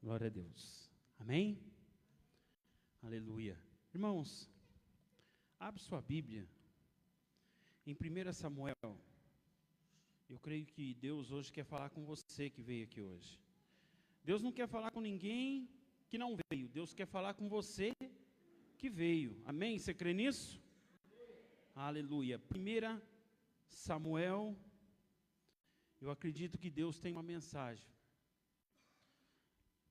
Glória a Deus. Amém? Aleluia. Irmãos, abre sua Bíblia em 1 Samuel. Eu creio que Deus hoje quer falar com você que veio aqui hoje. Deus não quer falar com ninguém que não veio. Deus quer falar com você que veio. Amém? Você crê nisso? Aleluia. 1 Samuel. Eu acredito que Deus tem uma mensagem.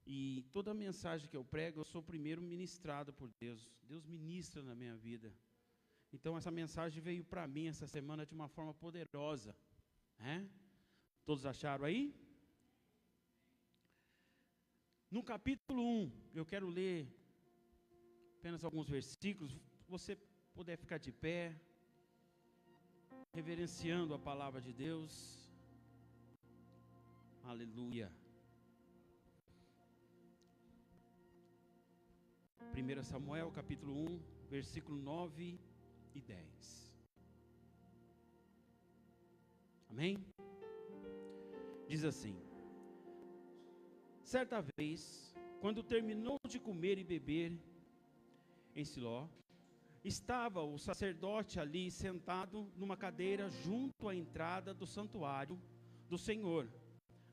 E toda mensagem que eu prego, eu sou primeiro ministrado por Deus. Deus ministra na minha vida. Então essa mensagem veio para mim essa semana de uma forma poderosa. Todos acharam aí? No capítulo 1, eu quero ler apenas alguns versículos. Se você puder ficar de pé, reverenciando a palavra de Deus. Aleluia. 1 Samuel, capítulo 1, versículo 9 e 10. Amém? Diz assim: certa vez, quando terminou de comer e beber em Siló, estava o sacerdote ali sentado numa cadeira junto à entrada do santuário do Senhor.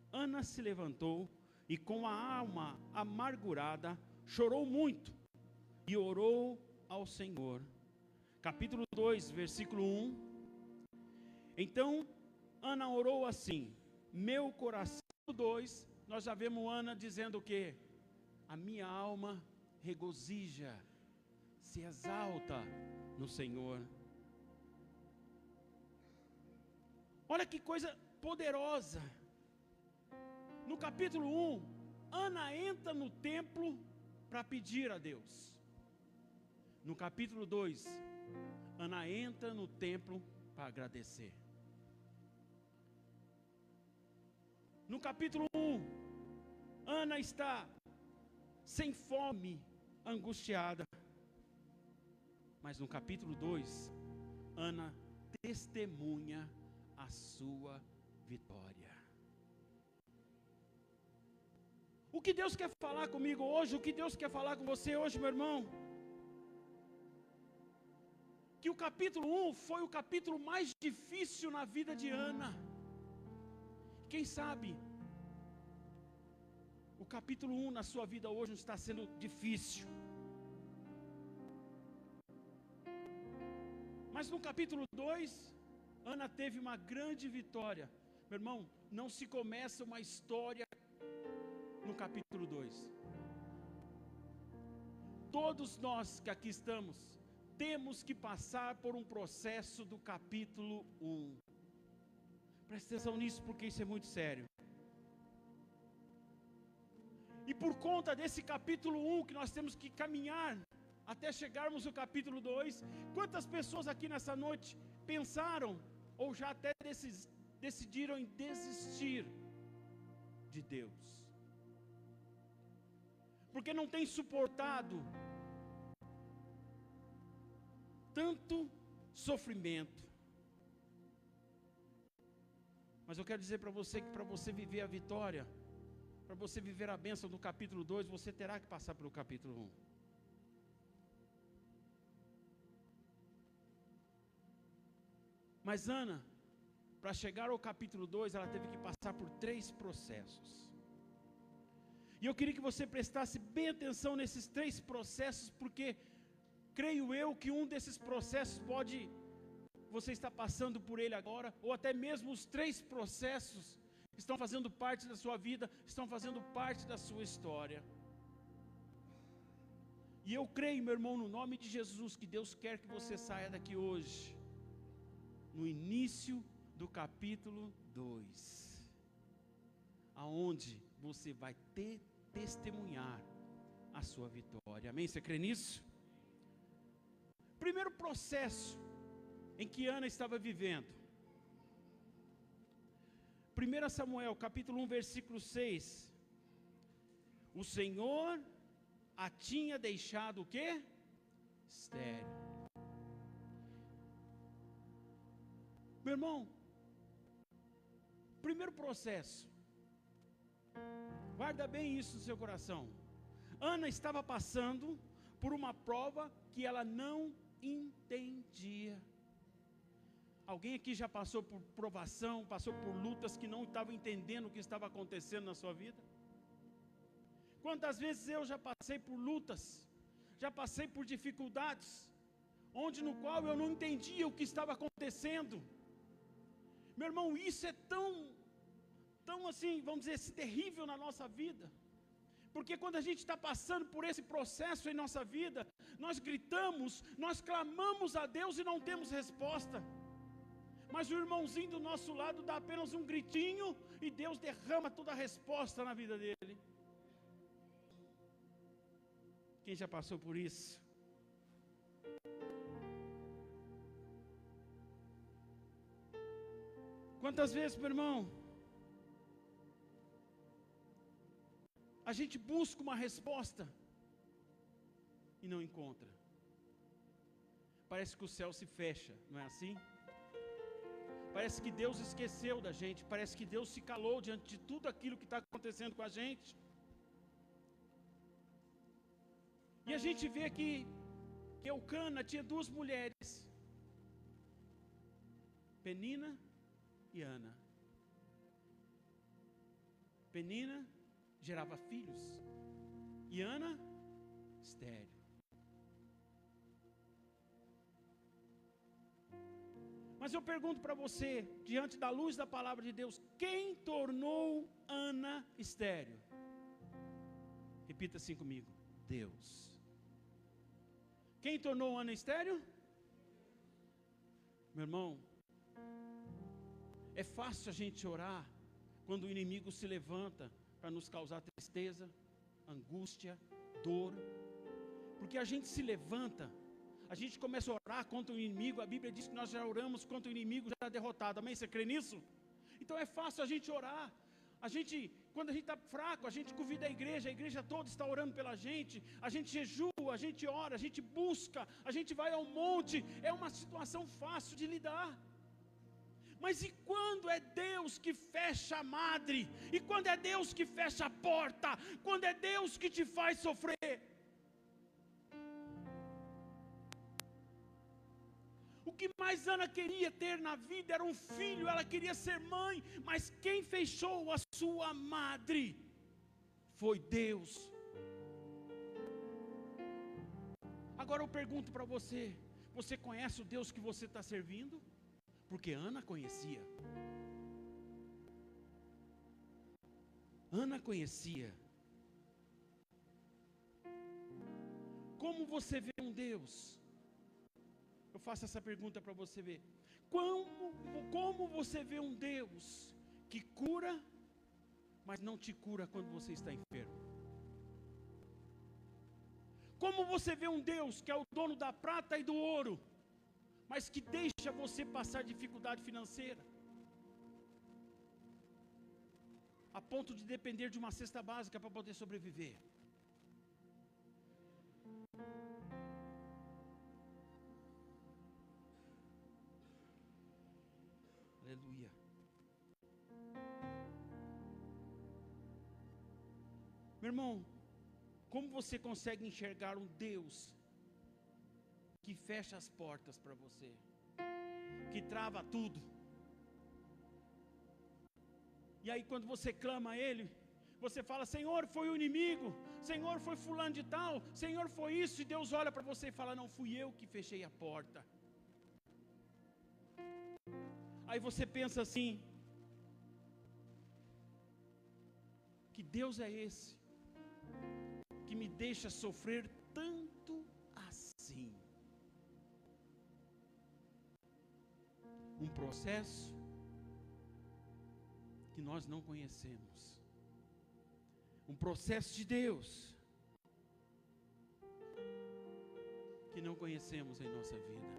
Ana se levantou e com a alma amargurada chorou muito e orou ao Senhor. Capítulo 2, versículo 1. Então Ana orou assim: meu coração. 2, nós já vemos Ana dizendo o quê? A minha alma regozija, se exalta no Senhor. Olha que coisa poderosa. No capítulo 1, Ana entra no templo para pedir a Deus. No capítulo 2, Ana entra no templo para agradecer. No capítulo 1, Ana está sem fome, angustiada. Mas no capítulo 2, Ana testemunha a sua vitória. O que Deus quer falar comigo hoje, o que Deus quer falar com você hoje, meu irmão? Que o capítulo 1 foi o capítulo mais difícil na vida de Ana. Quem sabe o capítulo 1 na sua vida hoje não está sendo difícil. Mas no capítulo 2, Ana teve uma grande vitória. Meu irmão, não se começa uma história no capítulo 2. Todos nós que aqui estamos, temos que passar por um processo do capítulo 1. Presta atenção nisso, porque isso é muito sério. E por conta desse capítulo 1 que nós temos que caminhar até chegarmos no capítulo 2, quantas pessoas aqui nessa noite pensaram ou já até decidiram em desistir de Deus? Porque não tem suportado tanto sofrimento. Mas eu quero dizer para você que para você viver a vitória, para você viver a bênção do capítulo 2, você terá que passar pelo capítulo 1. Mas Ana, para chegar ao capítulo 2, ela teve que passar por 3 processos. E eu queria que você prestasse bem atenção nesses 3 processos, porque creio eu que um desses processos pode, você está passando por ele agora, ou até mesmo os 3 processos estão fazendo parte da sua vida, estão fazendo parte da sua história. E eu creio, meu irmão, no nome de Jesus, que Deus quer que você saia daqui hoje, no início do capítulo 2, aonde você vai testemunhar a sua vitória. Amém? Você crê nisso? Primeiro processo em que Ana estava vivendo. 1 Samuel, capítulo 1, versículo 6. O Senhor a tinha deixado o quê? Estéril. Meu irmão, primeiro processo. Guarda bem isso no seu coração. Ana estava passando por uma prova que ela não entendia. Alguém aqui já passou por provação, passou por lutas que não estava entendendo o que estava acontecendo na sua vida? Quantas vezes eu já passei por lutas, já passei por dificuldades, no qual eu não entendia o que estava acontecendo. Meu irmão, isso é tão assim, vamos dizer, terrível na nossa vida. Porque quando a gente está passando por esse processo em nossa vida, nós gritamos, nós clamamos a Deus e não temos resposta. Mas o irmãozinho do nosso lado dá apenas um gritinho e Deus derrama toda a resposta na vida dele. Quem já passou por isso? Quantas vezes, meu irmão, a gente busca uma resposta e não encontra. Parece que o céu se fecha, não é assim? Parece que Deus esqueceu da gente, parece que Deus se calou diante de tudo aquilo que está acontecendo com a gente. E a gente vê que Eucana tinha duas mulheres, Penina e Ana. Penina gerava filhos e Ana, estéril. Mas eu pergunto para você, diante da luz da palavra de Deus, quem tornou Ana estéril? Repita assim comigo: Deus. Quem tornou Ana estéril? Meu irmão, é fácil a gente orar quando o inimigo se levanta para nos causar tristeza, angústia, dor, porque a gente se levanta, a gente começa a orar contra o inimigo. A Bíblia diz que nós já oramos contra o inimigo já derrotado, amém? Você crê nisso? Então é fácil a gente orar. Quando a gente está fraco, a gente convida a igreja toda está orando pela gente, a gente jejua, a gente ora, a gente busca, a gente vai ao monte, é uma situação fácil de lidar. Mas e quando é Deus que fecha a madre? E quando é Deus que fecha a porta? Quando é Deus que te faz sofrer? O que mais Ana queria ter na vida era um filho, ela queria ser mãe, mas quem fechou a sua madre foi Deus. Agora eu pergunto para você, você conhece o Deus que você está servindo? Porque Ana conhecia. Ana conhecia. Como você vê um Deus? Eu faço essa pergunta para você ver. Como você vê um Deus que cura, mas não te cura quando você está enfermo? Como você vê um Deus que é o dono da prata e do ouro, mas que deixa você passar dificuldade financeira, a ponto de depender de uma cesta básica para poder sobreviver? Aleluia. Meu irmão, como você consegue enxergar um Deus que fecha as portas para você, que trava tudo? E aí quando você clama a Ele, você fala: Senhor, foi o inimigo, Senhor, foi fulano de tal, Senhor, foi isso. E Deus olha para você e fala: não, fui eu que fechei a porta. Aí você pensa assim: que Deus é esse que me deixa sofrer tanto assim? Um processo que nós não conhecemos, um processo de Deus que não conhecemos em nossa vida.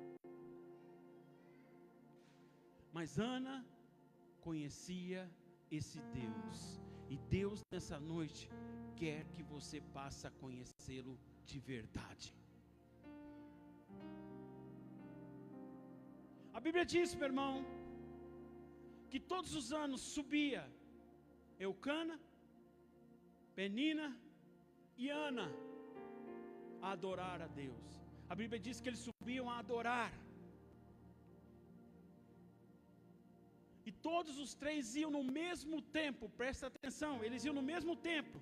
Mas Ana conhecia esse Deus, e Deus nessa noite quer que você passe a conhecê-lo de verdade. A Bíblia diz, meu irmão, que todos os anos subia Eucana Penina e Ana a adorar a Deus. A Bíblia diz que eles subiam a adorar. E todos os três iam no mesmo tempo, presta atenção, eles iam no mesmo tempo.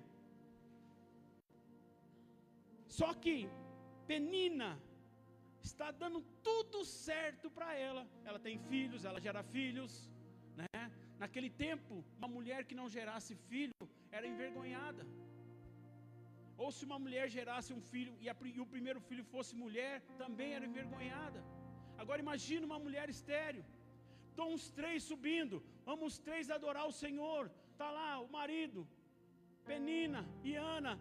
Só que Penina está dando tudo certo para ela. Ela tem filhos, ela gera filhos, né? Naquele tempo, uma mulher que não gerasse filho era envergonhada. Ou se uma mulher gerasse um filho e o primeiro filho fosse mulher, também era envergonhada. Agora imagine uma mulher estéril. Estão os três subindo, vamos os três adorar o Senhor. Está lá o marido, Penina e Ana.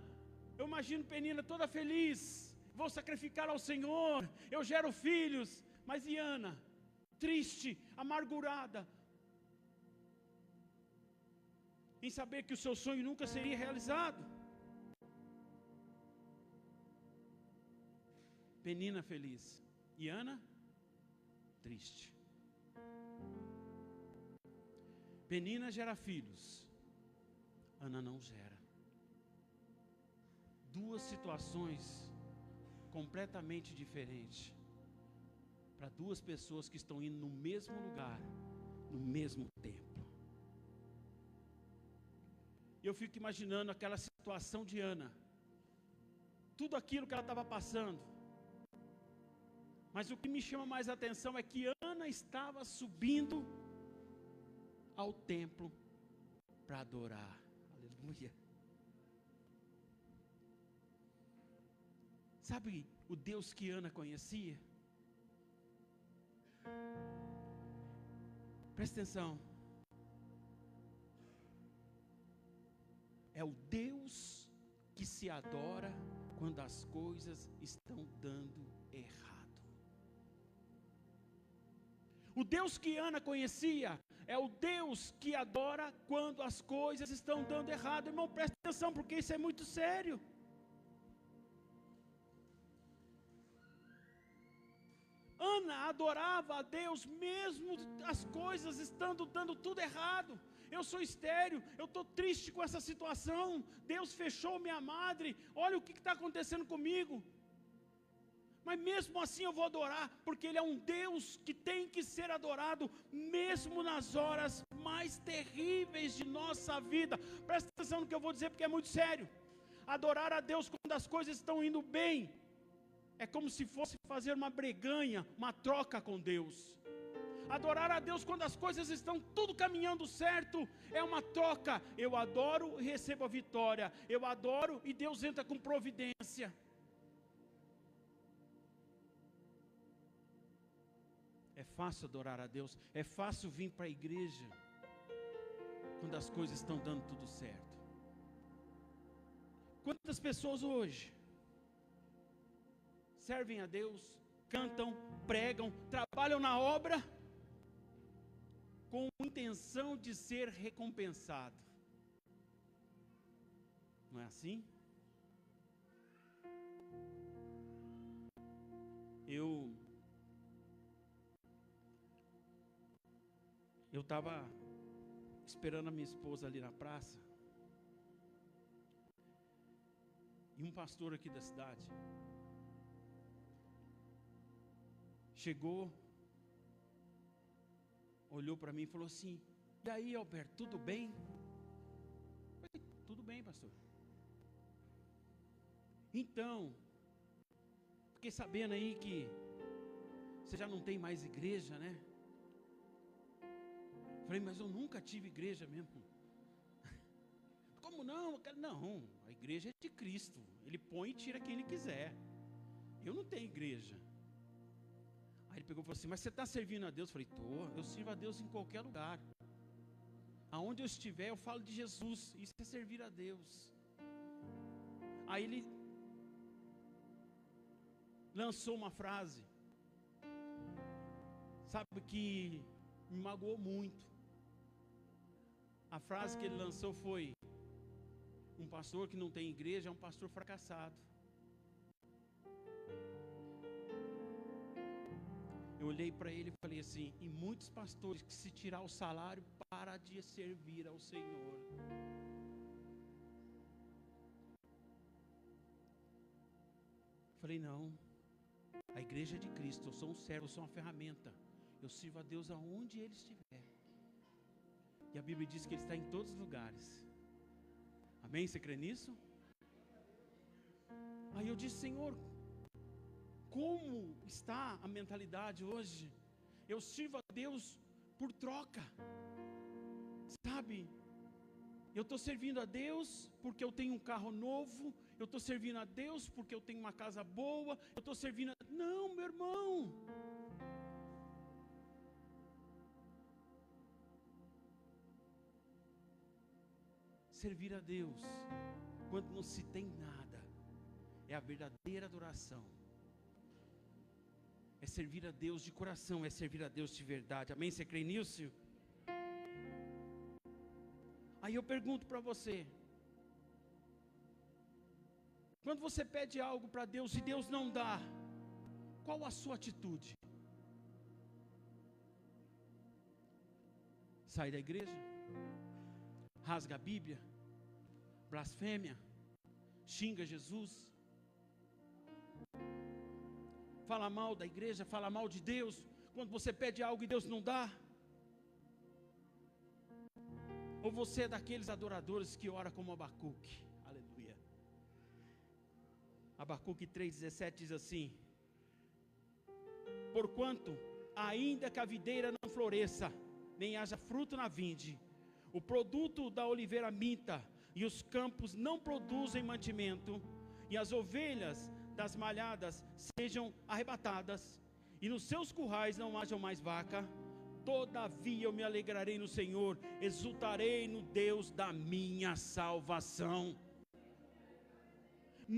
Eu imagino Penina toda feliz, vou sacrificar ao Senhor, eu gero filhos. Mas e Ana, triste, amargurada, em saber que o seu sonho nunca seria realizado. Penina feliz e Ana triste. Penina gera filhos, Ana não gera. Duas situações completamente diferentes, para duas pessoas que estão indo no mesmo lugar, no mesmo tempo. Eu fico imaginando aquela situação de Ana, tudo aquilo que ela estava passando. Mas o que me chama mais a atenção é que Ana estava subindo ao templo para adorar. Aleluia. Sabe o Deus que Ana conhecia? Presta atenção. É o Deus que se adora quando as coisas estão dando errado. O Deus que Ana conhecia é o Deus que adora quando as coisas estão dando errado. Irmão, presta atenção, porque isso é muito sério. Ana adorava a Deus mesmo as coisas estando dando tudo errado. Eu sou estéril, eu estou triste com essa situação. Deus fechou minha madre, olha o que está acontecendo comigo. Mas mesmo assim eu vou adorar, porque Ele é um Deus que tem que ser adorado, mesmo nas horas mais terríveis de nossa vida. Presta atenção no que eu vou dizer, porque é muito sério. Adorar a Deus quando as coisas estão indo bem, é como se fosse fazer uma breganha, uma troca com Deus. Adorar a Deus quando as coisas estão tudo caminhando certo, é uma troca. Eu adoro e recebo a vitória. Eu adoro e Deus entra com providência. É fácil adorar a Deus, é fácil vir para a igreja quando as coisas estão dando tudo certo. Quantas pessoas hoje servem a Deus, cantam, pregam, trabalham na obra com intenção de ser recompensado? Não é assim? Eu estava esperando a minha esposa ali na praça, e um pastor aqui da cidade chegou, olhou para mim e falou assim: e aí, Alberto, tudo bem? Eu falei: tudo bem, pastor. Então, fiquei sabendo aí que você já não tem mais igreja, né? Falei: mas eu nunca tive igreja mesmo. Como não? Não, a igreja é de Cristo. Ele põe e tira quem Ele quiser. Eu não tenho igreja. Aí ele pegou e falou assim: mas você está servindo a Deus? Eu falei: eu sirvo a Deus em qualquer lugar. Aonde eu estiver, eu falo de Jesus. Isso é servir a Deus. Aí ele lançou uma frase, sabe, que me magoou muito. A frase que ele lançou foi: um pastor que não tem igreja é um pastor fracassado. Eu olhei para ele e falei assim: e muitos pastores que se tirar o salário para de servir ao Senhor. Falei, não, a igreja é de Cristo, eu sou um servo, eu sou uma ferramenta. Eu sirvo a Deus aonde Ele estiver. E a Bíblia diz que Ele está em todos os lugares. Amém? Você crê nisso? Aí eu disse, Senhor, como está a mentalidade hoje? Eu sirvo a Deus por troca, sabe? Eu estou servindo a Deus porque eu tenho um carro novo, eu estou servindo a Deus porque eu tenho uma casa boa, eu estou servindo a... Não, meu irmão. Servir a Deus quando não se tem nada é a verdadeira adoração. É servir a Deus de coração, é servir a Deus de verdade. Amém? Você crê nisso? Aí eu pergunto para você, quando você pede algo para Deus e Deus não dá, qual a sua atitude? Sai da igreja? Rasga a Bíblia? Blasfêmia? Xinga Jesus? Fala mal da igreja, fala mal de Deus, quando você pede algo e Deus não dá? Ou você é daqueles adoradores que ora como Abacuque? Aleluia. Abacuque 3,17 diz assim: porquanto, ainda que a videira não floresça, nem haja fruto na vinde, o produto da oliveira minta, e os campos não produzem mantimento, e as ovelhas das malhadas sejam arrebatadas, e nos seus currais não hajam mais vaca, todavia eu me alegrarei no Senhor, exultarei no Deus da minha salvação.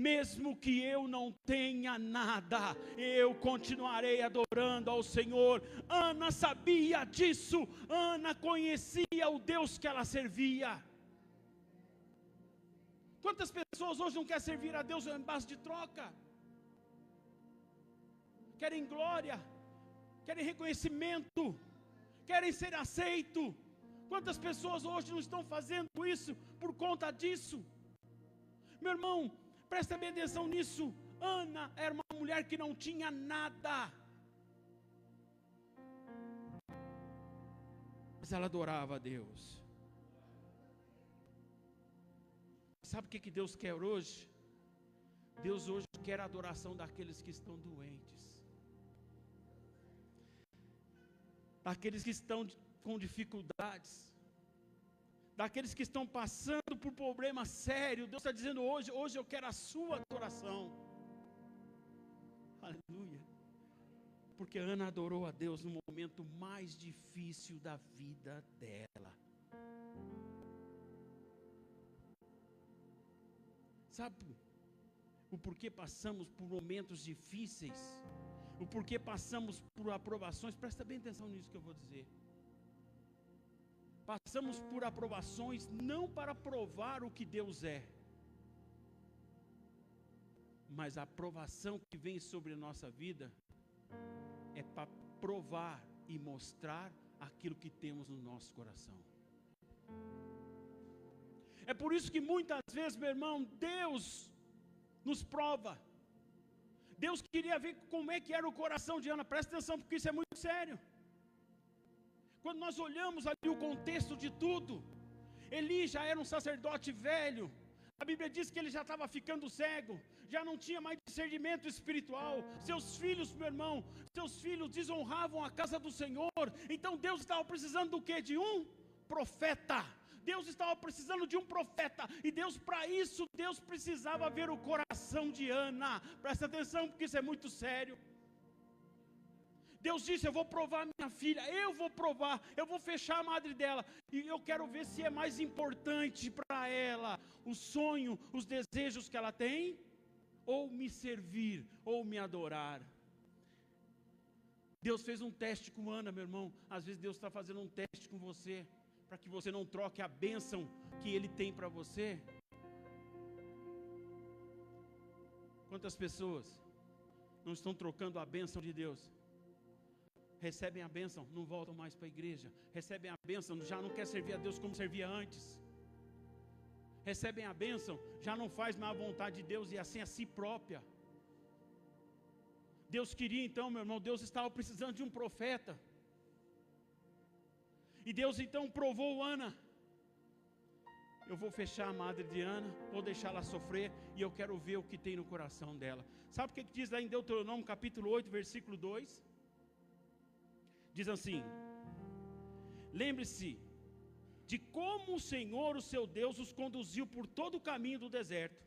Mesmo que eu não tenha nada, eu continuarei adorando ao Senhor. Ana sabia disso, Ana conhecia o Deus que ela servia. Quantas pessoas hoje não querem servir a Deus em base de troca? Querem glória, querem reconhecimento, querem ser aceito. Quantas pessoas hoje não estão fazendo isso por conta disso? Meu irmão, presta bem atenção nisso. Ana era uma mulher que não tinha nada, mas ela adorava a Deus. Sabe o que Deus quer hoje? Deus hoje quer a adoração daqueles que estão doentes, daqueles que estão com dificuldades, daqueles que estão passando por problemas sérios. Deus está dizendo hoje eu quero a sua adoração. Aleluia. Porque Ana adorou a Deus no momento mais difícil da vida dela. Sabe o porquê passamos por momentos difíceis? O porquê passamos por aprovações? Presta bem atenção nisso que eu vou dizer. Passamos por aprovações não para provar o que Deus é, mas a aprovação que vem sobre a nossa vida é para provar e mostrar aquilo que temos no nosso coração. É por isso que muitas vezes, meu irmão, Deus nos prova. Deus queria ver como é que era o coração de Ana. Presta atenção, porque isso é muito sério. Quando nós olhamos ali o contexto de tudo, Eli já era um sacerdote velho. A Bíblia diz que ele já estava ficando cego, já não tinha mais discernimento espiritual. Seus filhos, meu irmão, seus filhos desonravam a casa do Senhor. Então Deus estava precisando do quê? De um profeta. Deus estava precisando de um profeta. E Deus, para isso, Deus precisava ver o coração de Ana. Presta atenção, porque isso é muito sério. Deus disse: eu vou provar minha filha, eu vou provar, eu vou fechar a madre dela, e eu quero ver se é mais importante para ela o sonho, os desejos que ela tem, ou me servir, ou me adorar. Deus fez um teste com Ana, meu irmão. Às vezes Deus está fazendo um teste com você, para que você não troque a bênção que Ele tem para você. Quantas pessoas não estão trocando a bênção de Deus? Recebem a bênção, não voltam mais para a igreja. Recebem a bênção, já não quer servir a Deus como servia antes. Recebem a bênção, já não faz mais a vontade de Deus e assim a si própria. Deus queria então, meu irmão, Deus estava precisando de um profeta. E Deus então provou Ana. Eu vou fechar a madre de Ana, vou deixar ela sofrer, e eu quero ver o que tem no coração dela. Sabe o que diz lá em Deuteronômio capítulo 8, versículo 2? Diz assim: lembre-se de como o Senhor, o seu Deus, os conduziu por todo o caminho do deserto,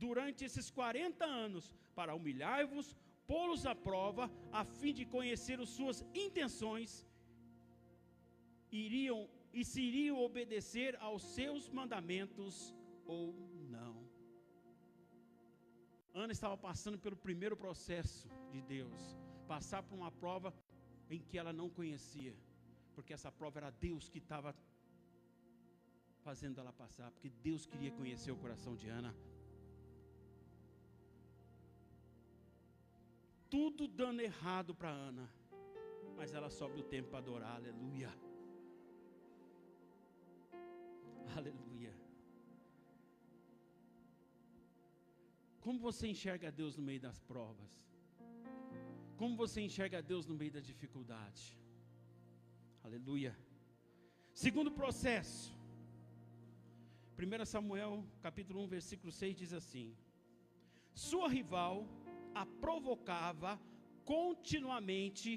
durante esses 40 anos, para humilhar-vos, pô-los à prova, a fim de conhecer as suas intenções, se iriam obedecer aos seus mandamentos ou não. Ana estava passando pelo primeiro processo de Deus, passar por uma prova em que ela não conhecia, porque essa prova era Deus que estava fazendo ela passar, porque Deus queria conhecer o coração de Ana. Tudo dando errado para Ana, mas ela sobe o tempo para adorar, aleluia. Aleluia. Como você enxerga Deus no meio das provas? Como você enxerga Deus no meio da dificuldade? Aleluia. Segundo processo, 1 Samuel capítulo 1 versículo 6 diz assim: sua rival a provocava continuamente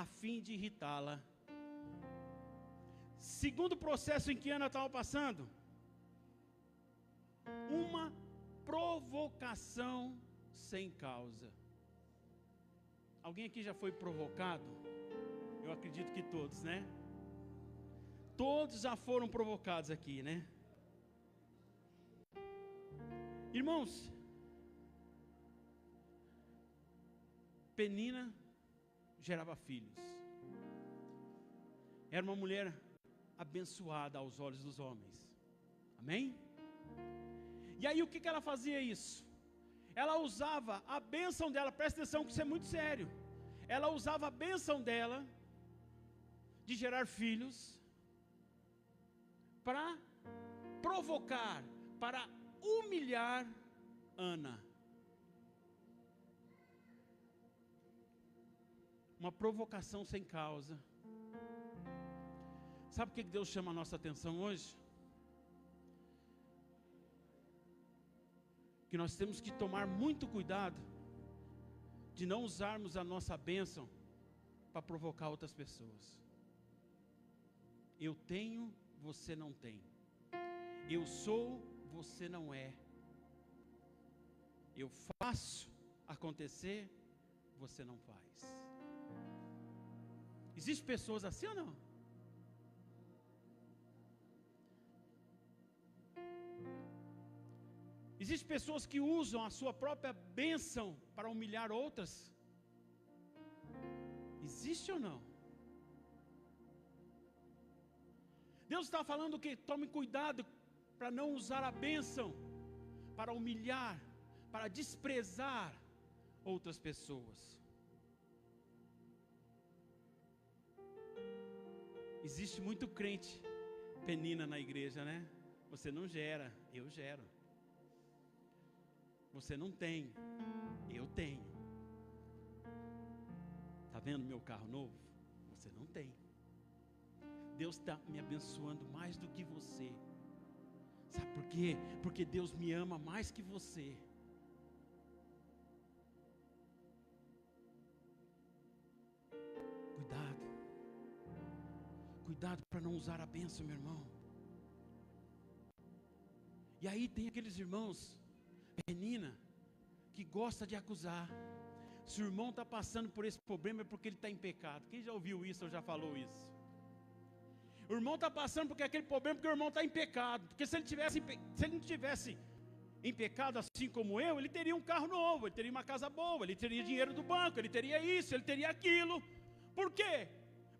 a fim de irritá-la. Segundo processo em que Ana estava passando, uma provocação sem causa. Alguém aqui já foi provocado? Eu acredito que todos, né? Todos já foram provocados aqui, né? Irmãos, Penina gerava filhos. Era uma mulher abençoada aos olhos dos homens. Amém? E aí o que ela fazia isso? Ela usava a bênção dela, presta atenção que isso é muito sério. Ela usava a bênção dela de gerar filhos para provocar, para humilhar Ana. Uma provocação sem causa. Sabe o que Deus chama a nossa atenção hoje? Que nós temos que tomar muito cuidado de não usarmos a nossa bênção para provocar outras pessoas. Eu tenho, você não tem. Eu sou, você não é. Eu faço acontecer, você não faz. Existem pessoas assim ou não? Existem pessoas que usam a sua própria bênção para humilhar outras? Existe ou não? Deus está falando que tome cuidado para não usar a bênção para humilhar, para desprezar outras pessoas. Existe muito crente penina na igreja, né? Você não gera, eu gero. Você não tem, eu tenho. Está vendo meu carro novo? Você não tem. Deus está me abençoando mais do que você. Sabe por quê? Porque Deus me ama mais que você. Cuidado. Cuidado para não usar a bênção, meu irmão. E aí tem aqueles irmãos, Penina, que gosta de acusar. Se o irmão está passando por esse problema é porque ele está em pecado. Quem já ouviu isso ou já falou isso? O irmão está passando por aquele problema porque o irmão está em pecado. Porque se ele não tivesse em pecado assim como eu, ele teria um carro novo, ele teria uma casa boa, ele teria dinheiro do banco, ele teria isso, ele teria aquilo. Por quê?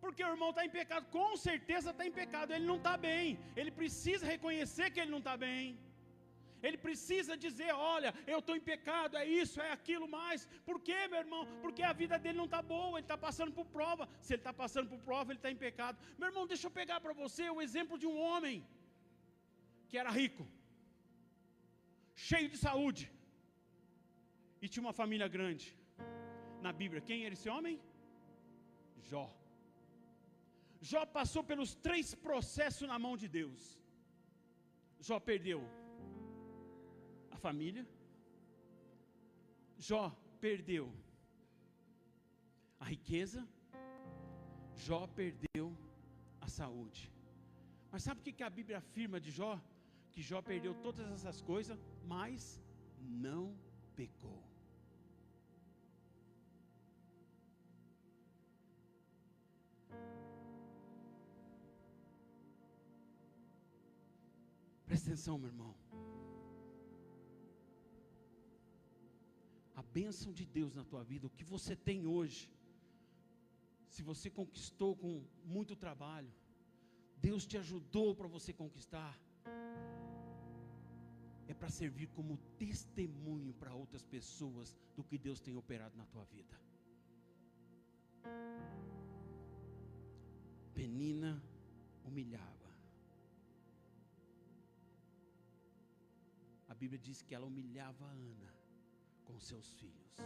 Porque o irmão está em pecado, com certeza está em pecado, ele não está bem. Ele precisa reconhecer que ele não está bem. Ele precisa dizer, olha, eu estou em pecado, é isso, é aquilo mais. Por quê, meu irmão? Porque a vida dele não está boa, ele está passando por prova. Se ele está passando por prova, ele está em pecado. Meu irmão, deixa eu pegar para você o exemplo de um homem que era rico, cheio de saúde, e tinha uma família grande. na Bíblia. Quem era esse homem? Jó. Jó passou pelos 3 processos na mão de Deus. Jó perdeu a família. Jó perdeu a riqueza. Jó perdeu a saúde. Mas sabe o que a Bíblia afirma de Jó? Que Jó perdeu todas essas coisas, mas não pecou. Presta atenção, meu irmão. A bênção de Deus na tua vida, o que você tem hoje, se você conquistou com muito trabalho, Deus te ajudou para você conquistar, é para servir como testemunho para outras pessoas do que Deus tem operado na tua vida. Penina humilhava. A Bíblia diz que ela humilhava a Ana com seus filhos.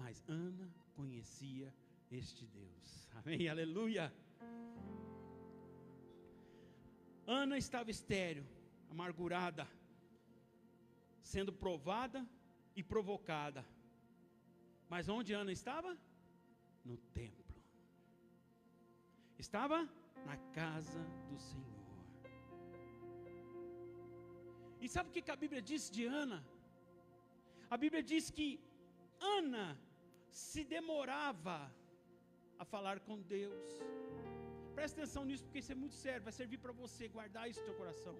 Mas Ana conhecia este Deus. Amém, aleluia. Ana estava estéril, amargurada, sendo provada e provocada. Mas onde Ana estava? No templo. Estava na casa do Senhor. E sabe o que a Bíblia diz de Ana? A Bíblia diz que Ana se demorava a falar com Deus. Presta atenção nisso, porque isso é muito sério, vai servir para você guardar isso no teu coração.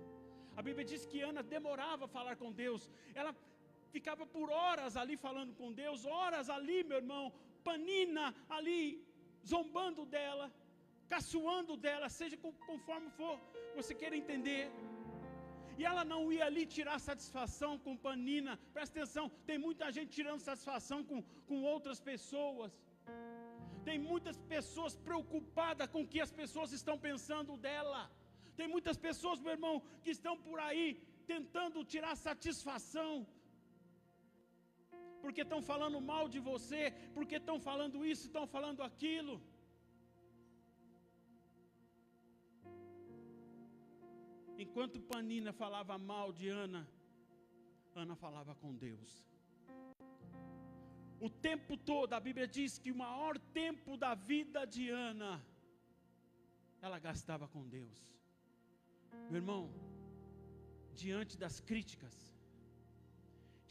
A Bíblia diz que Ana demorava a falar com Deus. Ela ficava por horas ali falando com Deus, horas ali, meu irmão, Penina ali, zombando dela, caçoando dela, seja conforme for, você queira entender. E ela não ia ali tirar satisfação com Penina. Presta atenção, tem muita gente tirando satisfação com outras pessoas. Tem muitas pessoas preocupadas com o que as pessoas estão pensando dela. Tem muitas pessoas, meu irmão, que estão por aí tentando tirar satisfação, porque estão falando mal de você, porque estão falando isso, estão falando aquilo. Enquanto Penina falava mal de Ana, Ana falava com Deus. O tempo todo, a Bíblia diz que o maior tempo da vida de Ana, ela gastava com Deus. Meu irmão, diante das críticas,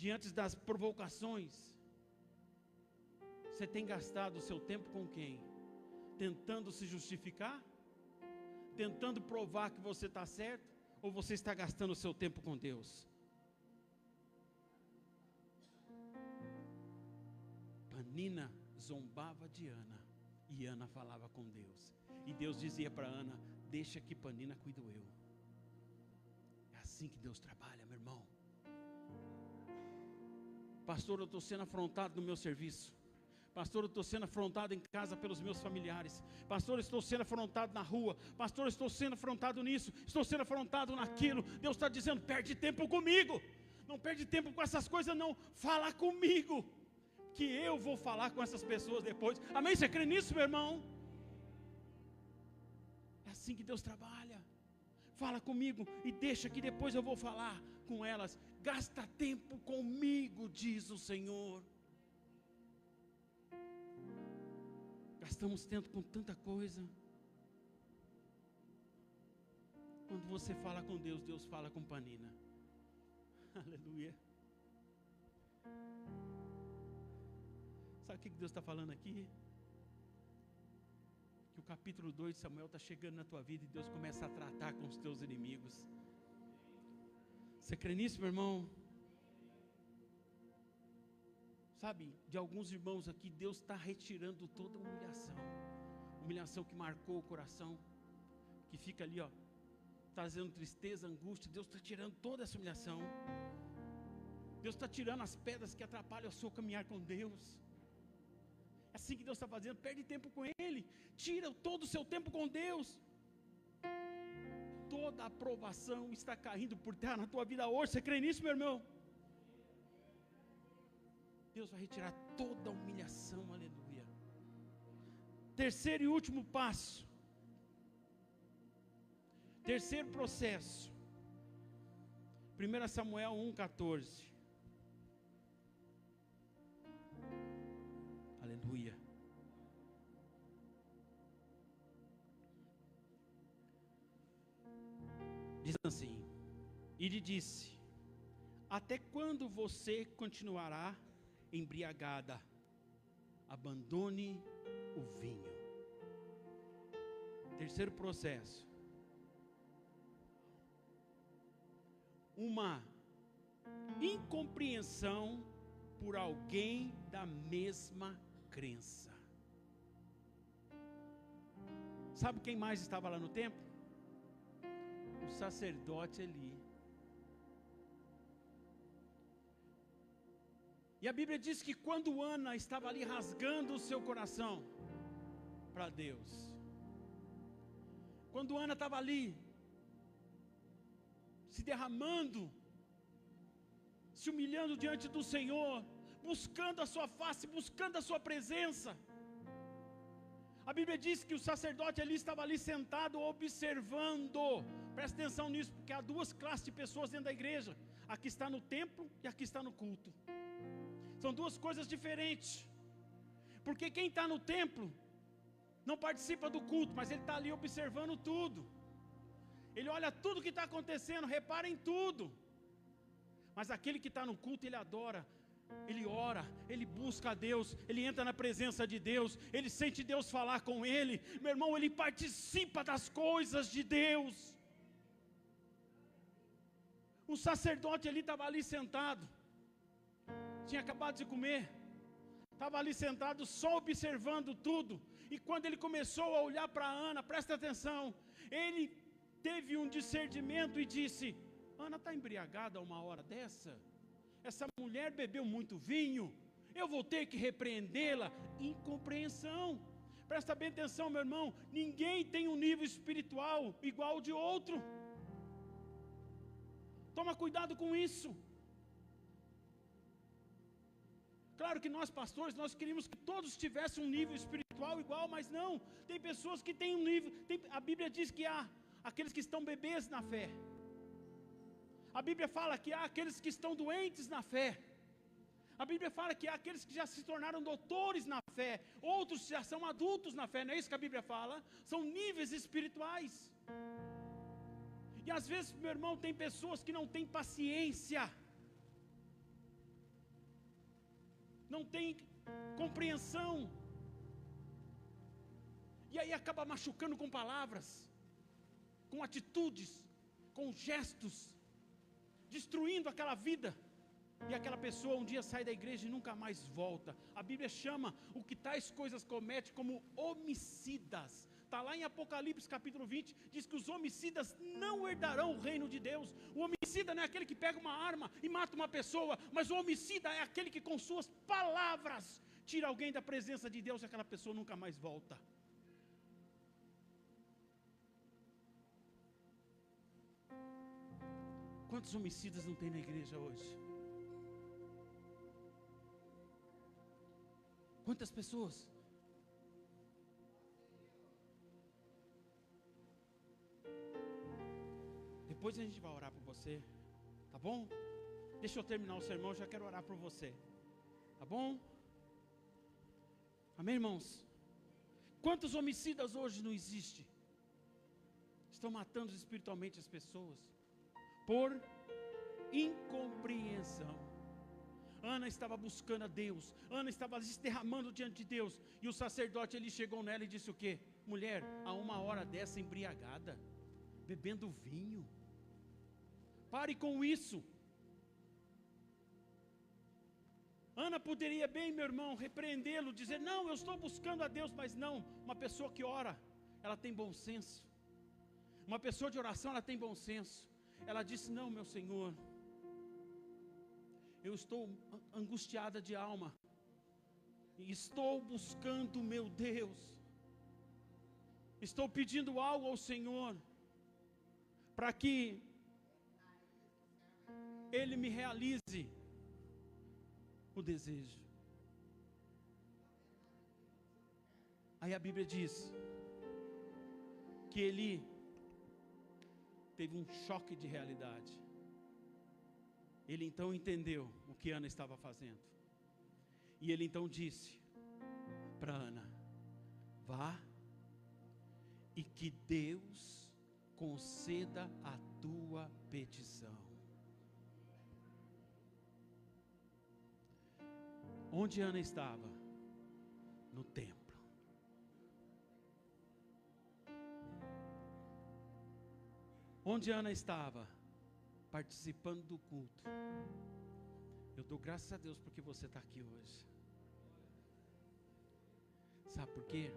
diante das provocações, você tem gastado o seu tempo com quem? Tentando se justificar? Tentando provar que você está certo? Ou você está gastando o seu tempo com Deus? Penina zombava de Ana, e Ana falava com Deus. E Deus dizia para Ana: deixa que Penina cuido eu. É assim que Deus trabalha, meu irmão. Pastor, eu estou sendo afrontado no meu serviço. Pastor, eu estou sendo afrontado em casa pelos meus familiares. Pastor, eu estou sendo afrontado na rua. Pastor, eu estou sendo afrontado nisso. Estou sendo afrontado naquilo. Deus está dizendo: perde tempo comigo. Não perde tempo com essas coisas não. Fala comigo, que eu vou falar com essas pessoas depois. Amém? Você crê nisso, meu irmão? É assim que Deus trabalha. Fala comigo e deixa que depois eu vou falar com elas. Gasta tempo comigo, diz o Senhor. Gastamos tempo com tanta coisa. Quando você fala com Deus, Deus fala com Penina. Aleluia. Sabe o que Deus está falando aqui? Que o capítulo 2 de Samuel está chegando na tua vida e Deus começa a tratar com os teus inimigos. Você crê nisso, meu irmão? Sabe, de alguns irmãos aqui, Deus está retirando toda a humilhação. Humilhação que marcou o coração, que fica ali, ó, trazendo tristeza, angústia. Deus está tirando toda essa humilhação. Deus está tirando as pedras que atrapalham o seu caminhar com Deus. É assim que Deus está fazendo. Perde tempo com Ele. Tira todo o seu tempo com Deus. toda a aprovação está caindo por terra na tua vida hoje. Você crê nisso, meu irmão? Deus vai retirar toda a humilhação, aleluia. Terceiro e último passo. Terceiro processo. 1 Samuel 1,14. Aleluia. Diz assim: e lhe disse: até quando você continuará embriagada? Abandone o vinho. Terceiro processo. Uma incompreensão por alguém da mesma crença. Sabe quem mais estava lá no templo? O sacerdote Eli. E a Bíblia diz que quando Ana estava ali rasgando o seu coração para Deus, quando Ana estava ali se derramando, se humilhando diante do Senhor, buscando a sua face, buscando a sua presença, a Bíblia diz que o sacerdote ali estava ali sentado observando. Presta atenção nisso, porque há duas classes de pessoas dentro da igreja: a que está no templo e a que está no culto. São duas coisas diferentes, porque quem está no templo não participa do culto, mas ele está ali observando tudo. Ele olha tudo que está acontecendo, repara em tudo. Mas aquele que está no culto, ele adora, ele ora, ele busca a Deus, ele entra na presença de Deus, ele sente Deus falar com ele. Meu irmão, ele participa das coisas de Deus. O sacerdote ali estava ali sentado, tinha acabado de comer, estava ali sentado só observando tudo. E quando ele começou a olhar para Ana, presta atenção, ele teve um discernimento e disse: Ana está embriagada a uma hora dessa? Essa mulher bebeu muito vinho, eu vou ter que repreendê-la. Incompreensão. Presta bem atenção, meu irmão, ninguém tem um nível espiritual igual ao de outro. Toma cuidado com isso. Claro que nós pastores, nós queríamos que todos tivessem um nível espiritual igual, mas não, tem pessoas que têm um nível, a Bíblia diz que há aqueles que estão bebês na fé. A Bíblia fala que há aqueles que estão doentes na fé. A Bíblia fala que há aqueles que já se tornaram doutores na fé, outros já são adultos na fé, não é isso que a Bíblia fala? São níveis espirituais. E às vezes, meu irmão, tem pessoas que não têm paciência, não tem compreensão, e aí acaba machucando com palavras, com atitudes, com gestos, destruindo aquela vida, e aquela pessoa um dia sai da igreja e nunca mais volta. A Bíblia chama o que tais coisas comete como homicidas. Está lá em Apocalipse capítulo 20, diz que os homicidas não herdarão o reino de Deus. O homicida não é aquele que pega uma arma e mata uma pessoa, mas o homicida é aquele que com suas palavras tira alguém da presença de Deus e aquela pessoa nunca mais volta. Quantos homicidas não tem na igreja hoje? Quantas pessoas? Depois a gente vai orar por você, tá bom? Deixa eu terminar o sermão, já quero orar por você, tá bom? Amém, irmãos? Quantos homicidas hoje não existem? Estão matando espiritualmente as pessoas por incompreensão. Ana estava buscando a Deus, Ana estava se derramando diante de Deus, e o sacerdote ele chegou nela e disse o quê? Mulher, a uma hora dessa embriagada, bebendo vinho, pare com isso. Ana poderia bem, meu irmão, repreendê-lo, dizer, não, eu estou buscando a Deus, mas não, uma pessoa que ora, ela tem bom senso, uma pessoa de oração, ela tem bom senso. Ela disse, não, meu Senhor, eu estou angustiada de alma, e estou buscando meu Deus, estou pedindo algo ao Senhor, para que Ele me realize o desejo. Aí a Bíblia diz que ele teve um choque de realidade. Ele então entendeu o que Ana estava fazendo. E ele então disse para Ana: vá e que Deus conceda a tua petição. Onde Ana estava? No templo. Onde Ana estava? Participando do culto. Eu dou graças a Deus porque você está aqui hoje. Sabe por quê?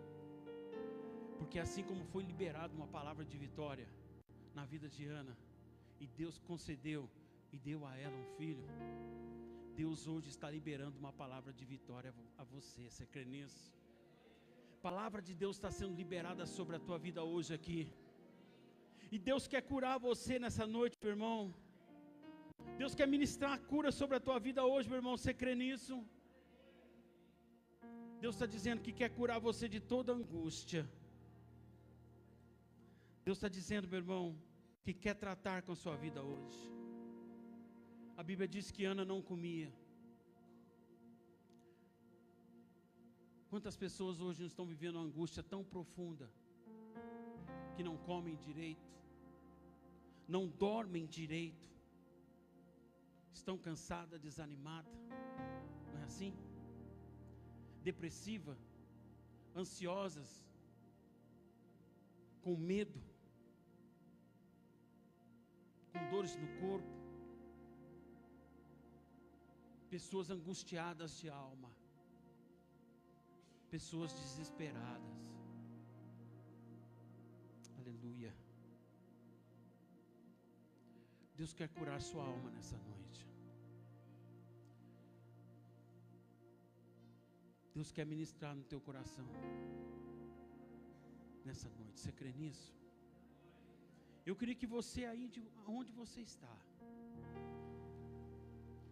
Porque assim como foi liberada uma palavra de vitória na vida de Ana, e Deus concedeu e deu a ela um filho, Deus hoje está liberando uma palavra de vitória a você. Você crê nisso? A palavra de Deus está sendo liberada sobre a tua vida hoje aqui. E Deus quer curar você nessa noite, meu irmão. Deus quer ministrar a cura sobre a tua vida hoje, meu irmão. Você crê nisso? Deus está dizendo que quer curar você de toda angústia. Deus está dizendo, meu irmão, que quer tratar com a sua vida hoje. A Bíblia diz que Ana não comia. Quantas pessoas hoje estão vivendo uma angústia tão profunda que não comem direito, não dormem direito, estão cansadas, desanimadas, não é assim? Depressiva, ansiosas, com medo, com dores no corpo, pessoas angustiadas de alma, pessoas desesperadas. Aleluia. Deus quer curar sua alma nessa noite. Deus quer ministrar no teu coração nessa noite. Você crê nisso? Eu queria que você, aí onde você está,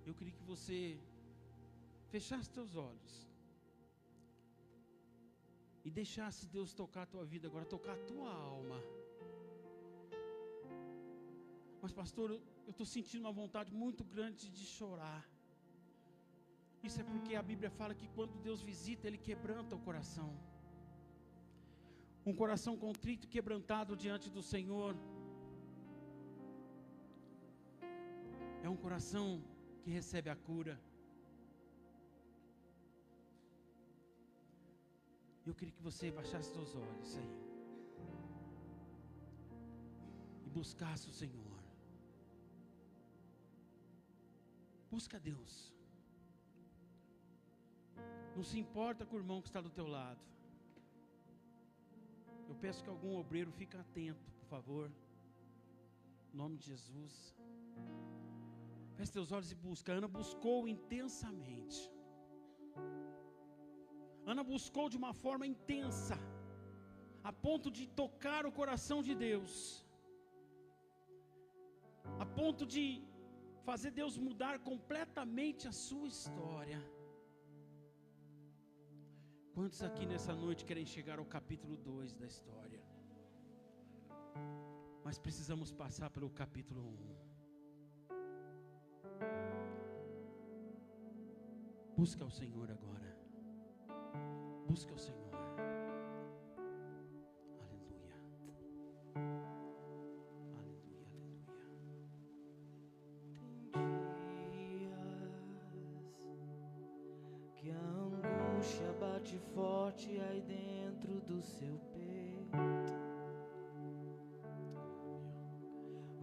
eu queria que você fechasse teus olhos e deixasse Deus tocar a tua vida agora, tocar a tua alma. Mas pastor, eu estou sentindo uma vontade muito grande de chorar. Isso é porque a Bíblia fala que quando Deus visita, Ele quebranta o coração. Um coração contrito e quebrantado diante do Senhor é um coração que recebe a cura. Eu queria que você baixasse seus olhos aí e buscasse o Senhor. Busca Deus. Não se importa com o irmão que está do teu lado. Eu peço que algum obreiro fique atento, por favor. Em nome de Jesus. Feche teus olhos e busca. Ana buscou intensamente. Ana buscou de uma forma intensa, a ponto de tocar o coração de Deus, a ponto de fazer Deus mudar completamente a sua história. Quantos aqui nessa noite querem chegar ao capítulo 2 da história? Mas precisamos passar pelo capítulo 1. Busca o Senhor agora. Busca o Senhor. Aleluia. Aleluia, aleluia. Tem dias que a angústia bate forte aí dentro do seu peito.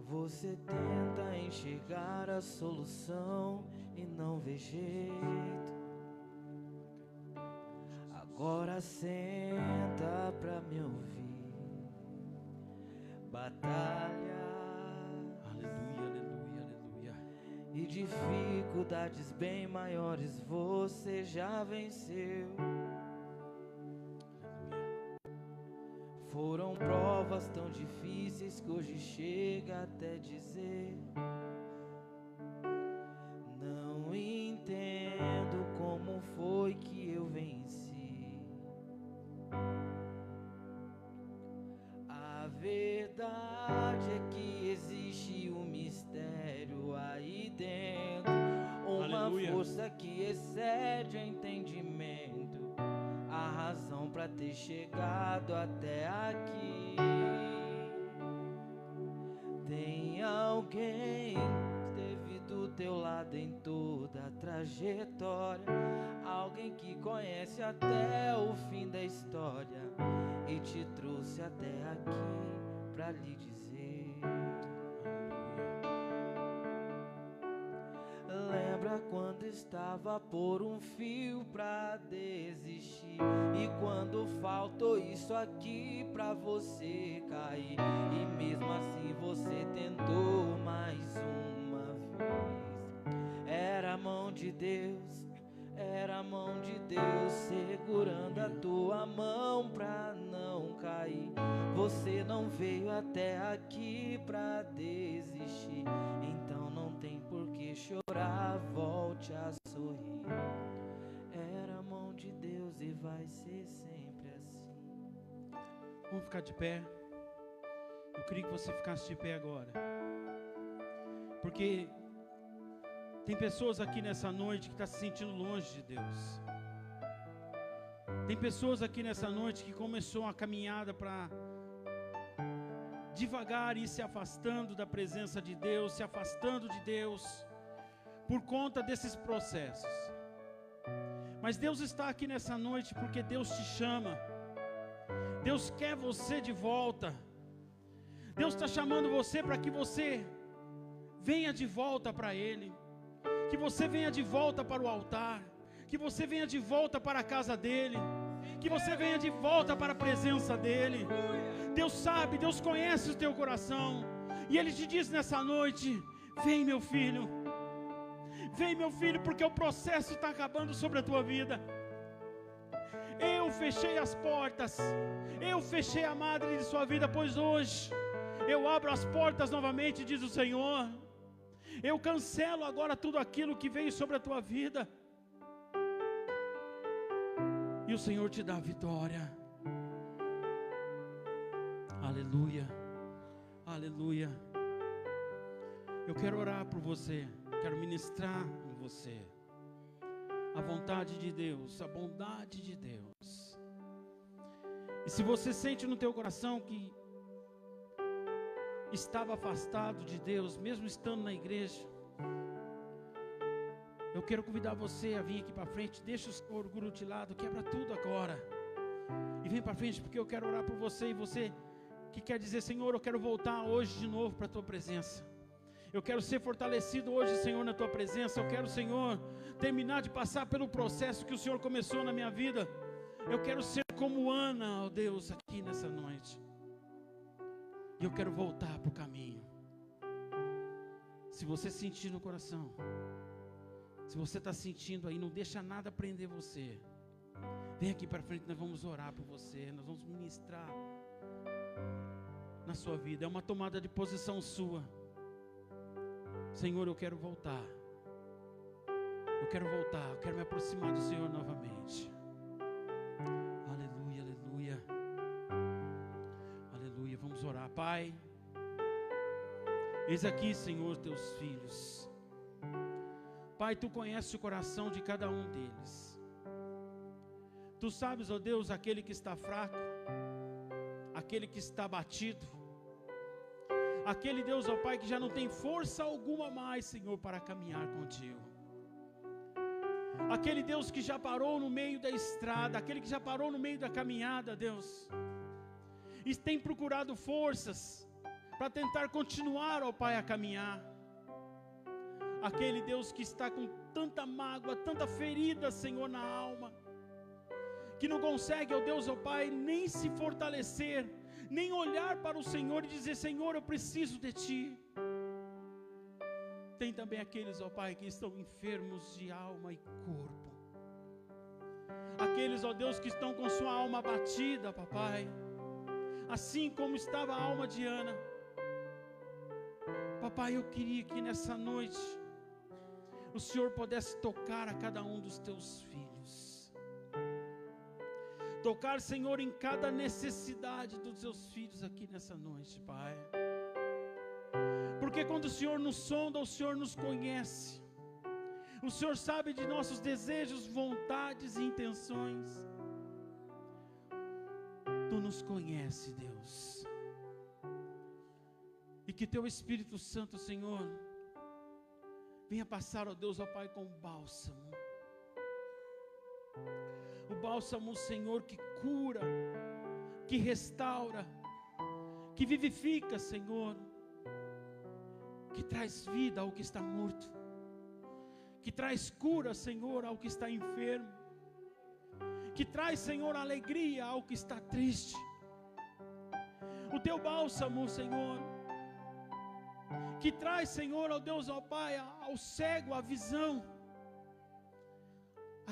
Você tenta enxergar a solução e não vê jeito. Agora senta pra me ouvir. Batalha, Aleluia, aleluia, aleluia. e dificuldades bem maiores você já venceu. Foram provas tão difíceis que hoje chega até dizer: não entendo como foi que eu venci. A verdade é que existe um mistério aí dentro, uma Aleluia. força que excede o entendimento, a razão pra ter chegado até aqui. Tem alguém que esteve do teu lado em toda a trajetória, alguém que conhece até o fim da história e te trouxe até aqui pra lhe dizer: lembra quando estava por um fio pra desistir, e quando faltou isso aqui pra você cair, e mesmo assim você tentou mais uma vez. Era a mão de Deus, era a mão de Deus segurando a tua mão pra não cair. Você não veio até aqui pra desistir, então não tem por que chorar, volte a sorrir. Era a mão de Deus e vai ser sempre assim. Vamos ficar de pé. Eu queria que você ficasse de pé agora, porque tem pessoas aqui nessa noite que estão se sentindo longe de Deus. Tem pessoas aqui nessa noite que começou a caminhada para devagar ir se afastando da presença de Deus, se afastando de Deus, por conta desses processos. Mas Deus está aqui nessa noite porque Deus te chama. Deus quer você de volta. Deus está chamando você para que você venha de volta para Ele, que você venha de volta para o altar, que você venha de volta para a casa dEle, que você venha de volta para a presença dEle. Deus sabe, Deus conhece o teu coração, e Ele te diz nessa noite: vem meu filho, porque o processo está acabando sobre a tua vida. Eu fechei as portas, eu fechei a madre de sua vida, pois hoje eu abro as portas novamente, diz o Senhor. Eu cancelo agora tudo aquilo que veio sobre a tua vida, e o Senhor te dá a vitória. Aleluia, aleluia. Eu quero orar por você, quero ministrar em você a vontade de Deus, a bondade de Deus. E se você sente no teu coração que estava afastado de Deus, mesmo estando na igreja, eu quero convidar você a vir aqui para frente. Deixa o orgulho de lado, quebra tudo agora e vem para frente, porque eu quero orar por você. E você que quer dizer: Senhor, eu quero voltar hoje de novo para a tua presença, eu quero ser fortalecido hoje, Senhor, na tua presença. Eu quero, Senhor, terminar de passar pelo processo que o Senhor começou na minha vida. Eu quero ser como Ana, ó Deus, aqui nessa noite. E eu quero voltar para o caminho. Se você sentir no coração, se você está sentindo aí, não deixa nada prender você. Vem aqui para frente, nós vamos orar por você. Nós vamos ministrar na sua vida. É uma tomada de posição sua. Senhor, eu quero voltar. Eu quero voltar, eu quero me aproximar do Senhor novamente. Aleluia, aleluia. Aleluia, vamos orar. Pai, eis aqui, Senhor, teus filhos. Pai, Tu conheces o coração de cada um deles. Tu sabes, ó Deus, aquele que está fraco, aquele que está abatido, aquele, Deus, ó Pai, que já não tem força alguma mais, Senhor, para caminhar contigo. Aquele, Deus, que já parou no meio da estrada, aquele que já parou no meio da caminhada, Deus, e tem procurado forças para tentar continuar, ó Pai, a caminhar. Aquele, Deus, que está com tanta mágoa, tanta ferida, Senhor, na alma, que não consegue, ó Deus, ó Pai, nem se fortalecer, nem olhar para o Senhor e dizer: Senhor, eu preciso de Ti. Tem também aqueles, ó Pai, que estão enfermos de alma e corpo. Aqueles, ó Deus, que estão com sua alma abatida, papai. assim como estava a alma de Ana. Papai, eu queria que nessa noite o Senhor pudesse tocar a cada um dos teus filhos. Tocar, Senhor, em cada necessidade dos teus filhos aqui nessa noite, Pai. Porque quando o Senhor nos sonda, o Senhor nos conhece. O Senhor sabe de nossos desejos, vontades e intenções. Tu nos conhece, Deus. E que Teu Espírito Santo, Senhor, venha passar, ó Deus, ó Pai, com bálsamo. O bálsamo, Senhor, que cura, que restaura, que vivifica, Senhor, que traz vida ao que está morto, que traz cura, Senhor, ao que está enfermo, que traz, Senhor, alegria ao que está triste. O Teu bálsamo, Senhor, que traz, Senhor, ó Deus, ó Pai, ao cego a visão,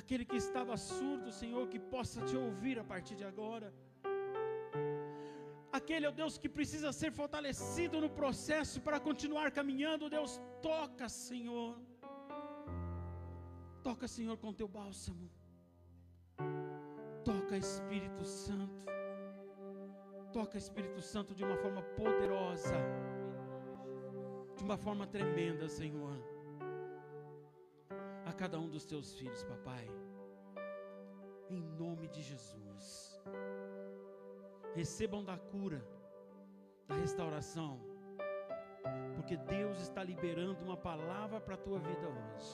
aquele que estava surdo, Senhor, que possa Te ouvir a partir de agora, aquele, ó Deus, que precisa ser fortalecido no processo para continuar caminhando. Deus, toca, Senhor, com Teu bálsamo, toca, Espírito Santo, toca, Espírito Santo, de uma forma poderosa, de uma forma tremenda, Senhor, a cada um dos Teus filhos, Papai, em nome de Jesus. Recebam da cura, da restauração, porque Deus está liberando uma palavra para a tua vida hoje,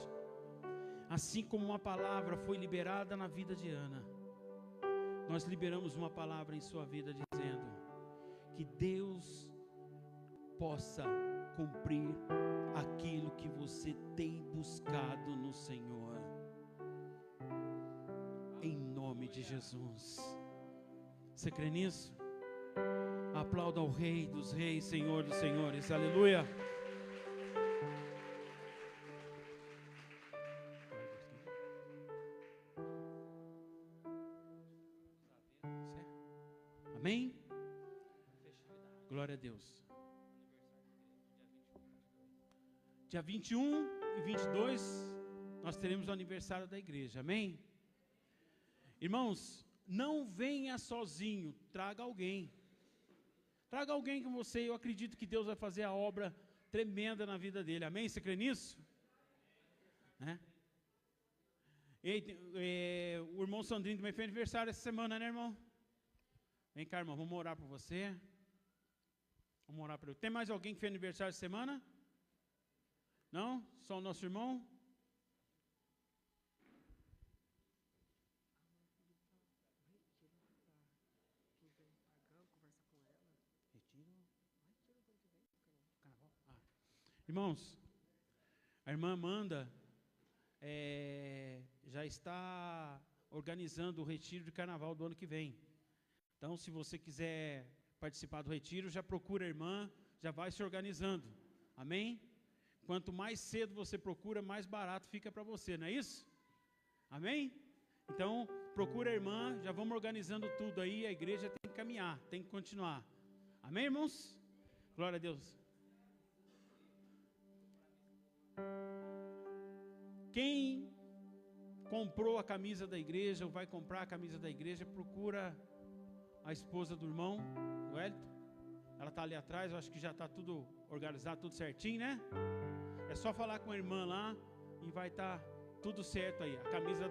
assim como uma palavra foi liberada na vida de Ana. Nós liberamos uma palavra em sua vida, dizendo que Deus possa cumprir aquilo que você tem buscado no Senhor, em nome de Jesus. Você crê nisso? Aplauda ao Rei dos Reis, Senhor dos Senhores, aleluia. Amém? Glória a Deus. Dia 21 e 22 nós teremos o aniversário da igreja, amém? Irmãos, não venha sozinho, traga alguém. Traga alguém com você. Eu acredito que Deus vai fazer a obra tremenda na vida dele, amém? Você crê nisso? O irmão Sandrinho também fez aniversário essa semana, né, irmão? Vem cá, irmão, vamos orar por você. Vamos orar por ele. Tem mais alguém que fez aniversário essa semana? Não? Só o nosso irmão? Irmãos, a irmã Amanda já está organizando o retiro de carnaval do ano que vem. Então, se você quiser participar do retiro, já procura a irmã, já vai se organizando. Amém? Quanto mais cedo você procura, mais barato fica para você, não é isso? Amém? Então, procura a irmã, já vamos organizando tudo aí, a igreja tem que caminhar, tem que continuar. Amém, irmãos? Glória a Deus. Quem comprou a camisa da igreja, ou vai comprar a camisa da igreja, procura a esposa do irmão, o Hélito. Ela está ali atrás, eu acho que já está tudo organizado, tudo certinho, né? É só falar com a irmã lá e vai estar tudo certo aí, a camisa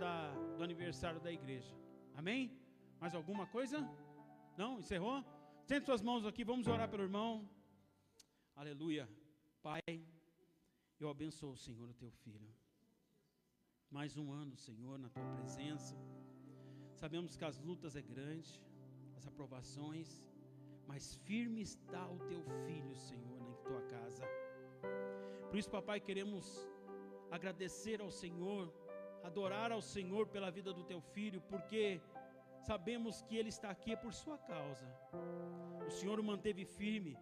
do aniversário da igreja. Amém? Mais alguma coisa? Não? Encerrou? Sente suas mãos aqui, vamos orar pelo irmão. Aleluia. Pai, eu abençoo, Senhor, o teu filho. Mais um ano, Senhor, na tua presença. Sabemos que as lutas é grande, as aprovações, mas firme está o teu filho, Senhor, na tua casa. Por isso, papai, queremos agradecer ao Senhor, adorar ao Senhor pela vida do teu filho, porque sabemos que ele está aqui por sua causa. O Senhor o manteve firme.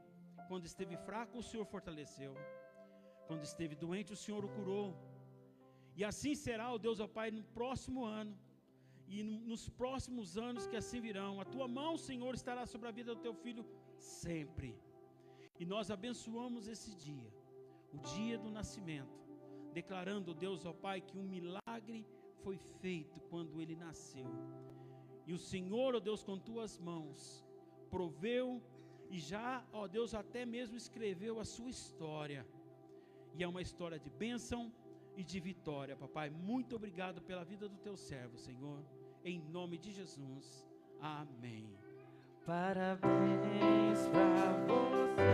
Quando esteve fraco, o Senhor fortaleceu. Quando esteve doente, o Senhor o curou. E assim será, ó Deus, ó Pai, no próximo ano. e nos próximos anos que assim virão. A tua mão, Senhor, estará sobre a vida do teu filho sempre. E nós abençoamos esse dia, o dia do nascimento, declarando, Deus, ó Pai, que um milagre foi feito quando ele nasceu. E o Senhor, ó Deus, com tuas mãos, proveu e já, ó Deus, até mesmo escreveu a sua história. E é uma história de bênção e de vitória, papai. Muito obrigado pela vida do teu servo, Senhor. Em nome de Jesus. Amém. Parabéns pra você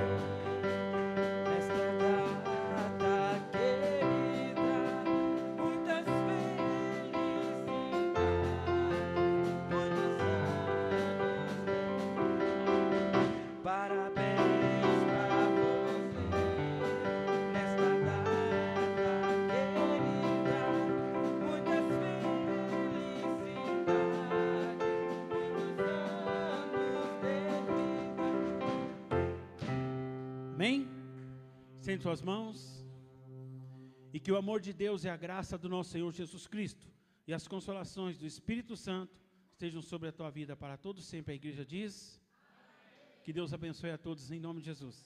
nesta data querida, muitas felicidades, muitos anos. Parabéns pra você nesta data querida, muitas felicidades, muitos anos de vida. Amém? Estende suas mãos. E que o amor de Deus e a graça do nosso Senhor Jesus Cristo e as consolações do Espírito Santo estejam sobre a tua vida para todos sempre. A igreja diz: que Deus abençoe a todos em nome de Jesus.